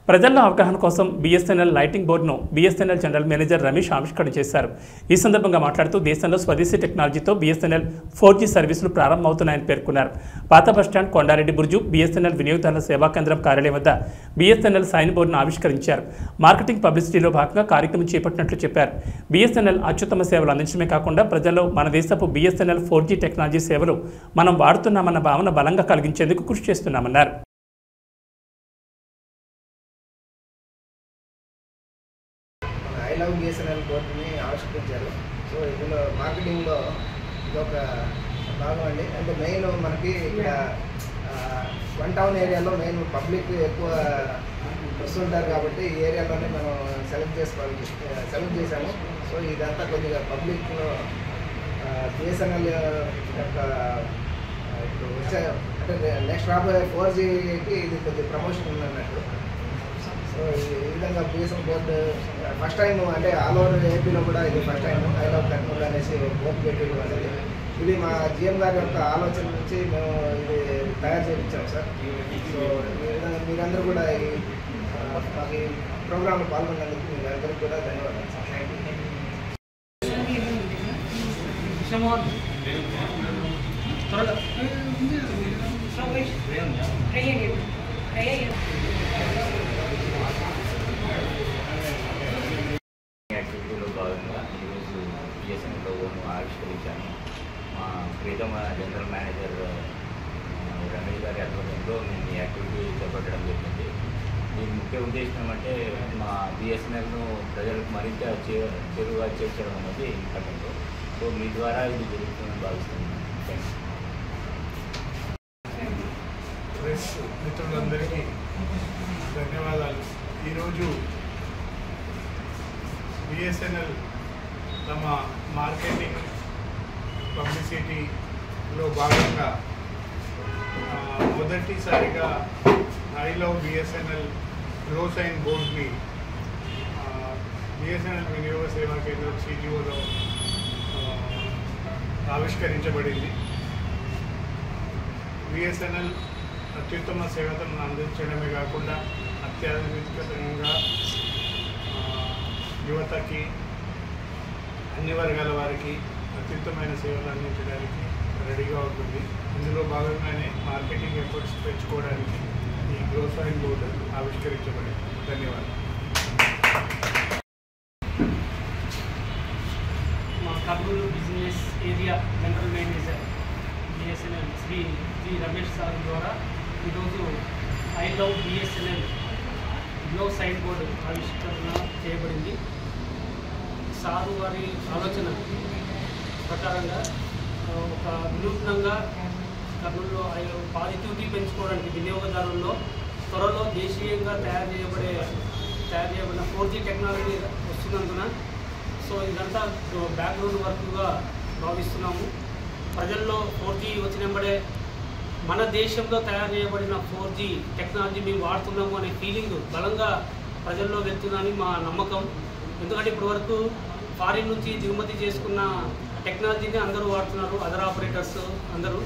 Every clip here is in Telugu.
ప్రజల అవగాహన కోసం బీఎస్ఎన్ఎల్ లైటింగ్ బోర్డును బీఎస్ఎన్ఎల్ జనరల్ మేనేజర్ రమేష్ ఆవిష్కరణ చేశారు. ఈ సందర్భంగా మాట్లాడుతూ దేశంలో స్వదేశీ టెక్నాలజీతో బీఎస్ఎన్ఎల్ 4G సర్వీసులు ప్రారంభమవుతున్నాయని పేర్కొన్నారు. పాత బస్టాండ్, కొండారెడ్డి బుర్జు, బీఎస్ఎన్ఎల్ వినియోగదారుల సేవా కేంద్రం కార్యాలయం వద్ద బీఎస్ఎన్ఎల్ సైన్ బోర్డును ఆవిష్కరించారు. మార్కెటింగ్ పబ్లిసిటీలో భాగంగా కార్యక్రమం చేపట్టినట్లు చెప్పారు. బీఎస్ఎన్ఎల్ అత్యుత్తమ సేవలు అందించడమే కాకుండా ప్రజల్లో మన దేశపు బీఎస్ఎన్ఎల్ 4G టెక్నాలజీ సేవలు మనం వాడుతున్నామన్న భావన బలంగా కలిగించేందుకు కృషి చేస్తున్నామన్నారు. ఐ లవ్ బిఎస్ఎన్ఎల్ బోర్డుని ఆవిష్కరించారు. సో ఇందులో మార్కెటింగ్లో ఇదొక భాగం అండి. అంటే మెయిన్ మనకి ఇక్కడ వన్ టౌన్ ఏరియాలో మెయిన్ పబ్లిక్ ఎక్కువ వస్తుంటారు కాబట్టి ఈ ఏరియాలోనే మనం సెలెక్ట్ చేసాము. సో ఇదంతా కొద్దిగా పబ్లిక్లో బిఎస్ఎన్ఎల్ యొక్క ఇప్పుడు వచ్చే అంటే నెక్స్ట్ రాబోయే 4Gకి ఇది కొద్దిగా ప్రమోషన్ ఉందన్నట్టు. సో ఈ విధంగా బిఎస్ఎన్ఎల్ బోర్డు ఫస్ట్ టైం అంటే ఆల్ ఓవర్ ఏపీలో కూడా ఇది first time I love Kurnool అనేసి బోర్డు పెట్టడం అనేది ఇది మా జిఎం గారి యొక్క ఆలోచన నుంచి మేము ఇది తయారు చేయించాం సార్. సో ఈ విధంగా మీరందరూ కూడా మాకు ఈ ప్రోగ్రాంలో పాల్గొన్నందుకు మీ అందరికీ కూడా ధన్యవాదాలు సార్. Thank you. యాక్టివిటీలో భాగంగా ఈరోజు బిఎస్ఎన్ఎల్ లోగోను ఆవిష్కరించాను. మా ప్రీతమ జనరల్ మేనేజర్ రమేష్ గారి ఆధ్వర్యంలో మేము ఈ యాక్టివిటీ చేపట్టడం జరిగింది. దీని ముఖ్య ఉద్దేశం అంటే మా బిఎస్ఎన్ఎల్ను ప్రజలకు మరింత చేరువగా చేర్చడం అనేది ఇంపార్టెంట్. సో మీ ద్వారా ఇది జరుగుతుందని భావిస్తున్నాను. ప్రెస్ మిత్రులందరికీ ధన్యవాదాలు. ఈరోజు బిఎస్ఎన్ఎల్ తమ మార్కెటింగ్ పబ్లిసిటీలో భాగంగా మొదటిసారిగా I love BSNL glow sign బోర్డ్ని బిఎస్ఎన్ఎల్ వినియోగ సేవా కేంద్రం CGOలో ఆవిష్కరించబడింది. బిఎస్ఎన్ఎల్ అత్యుత్తమ సేవలను అందించడమే కాకుండా అత్యాధునికంగా యువతకి అన్ని వర్గాల వారికి అత్యుత్తమైన సేవలు అందించడానికి రెడీగా ఉంటుంది. ఇందులో భాగంగానే మార్కెటింగ్ ఎఫర్ట్స్ పెంచుకోవడానికి ఈ గ్లో సైన్ బోర్డు ఆవిష్కరించబడింది. ధన్యవాదాలు. మా Kurnool business area general manager BSNL Shri Ramesh sir ద్వారా ఈరోజు I love BSNL glow sign board ఆవిష్కరణ చేయబడింది. సారు వారి ఆలోచన ప్రకారంగా ఒక వినూత్నంగా కర్నూలులో పాజిటివిటీ పెంచుకోవడానికి వినియోగదారుల్లో త్వరలో దేశీయంగా తయారు చేయబడిన 4G టెక్నాలజీ వస్తున్నందున సో ఇదంతా బ్యాక్గ్రౌండ్ వర్క్గా భావిస్తున్నాము. ప్రజల్లో 4G వచ్చినప్పుడే మన దేశంలో తయారు చేయబడిన 4G టెక్నాలజీ మేము వాడుతున్నాము అనే ఫీలింగ్ బలంగా ప్రజల్లో వెళ్తుందని మా నమ్మకం. ఎందుకంటే ఇప్పటివరకు ఫారిన్ నుంచి దిగుమతి చేసుకున్న టెక్నాలజీని అందరూ వాడుతున్నారు, అదర్ ఆపరేటర్స్ అందరూ.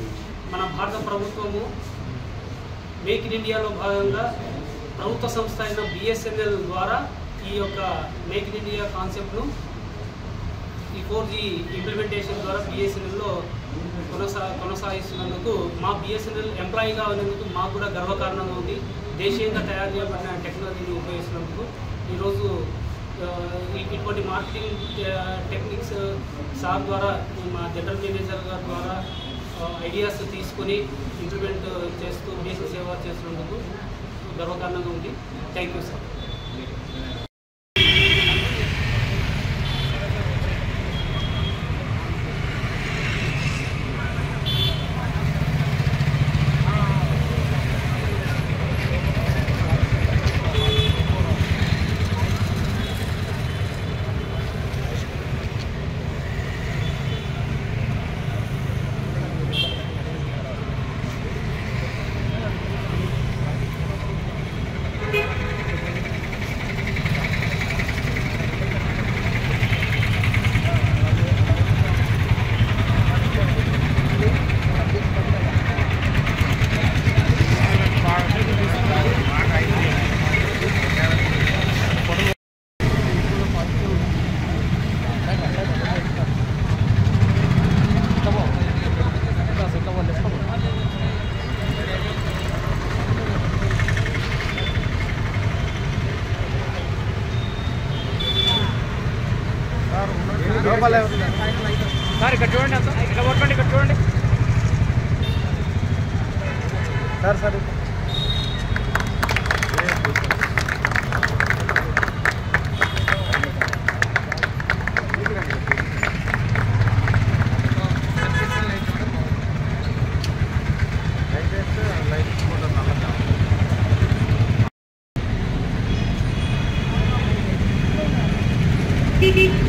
మన భారత ప్రభుత్వము మేక్ ఇన్ ఇండియాలో భాగంగా ప్రభుత్వ సంస్థ అయిన బిఎస్ఎన్ఎల్ ద్వారా ఈ యొక్క మేక్ ఇన్ ఇండియా కాన్సెప్ట్ను ఈ 4G ఇంప్లిమెంటేషన్ ద్వారా బిఎస్ఎన్ఎల్లో కొనసాగిస్తున్నందుకు మా బిఎస్ఎన్ఎల్ ఎంప్లాయీగా ఉన్నందుకు మాకు కూడా గర్వకారణంగా ఉంది. దేశీయంగా తయారు చేయబడిన టెక్నాలజీని ఉపయోగిస్తున్నందుకు ఈరోజు ఇటువంటి మార్కెటింగ్ టెక్నిక్స్ సార్ ద్వారా మా జనరల్ మేనేజర్ గారి ద్వారా ఐడియాస్ తీసుకొని ఇంప్లిమెంట్ చేస్తూ దేశ సేవ చేస్తున్నందుకు గర్వకారణంగా ఉంది. Thank you sir. సార్ ఇక్కడ చూడండి, అంత ఇక్కడ పట్టుకోండి, ఇక్కడ చూడండి సార్ Beep beep.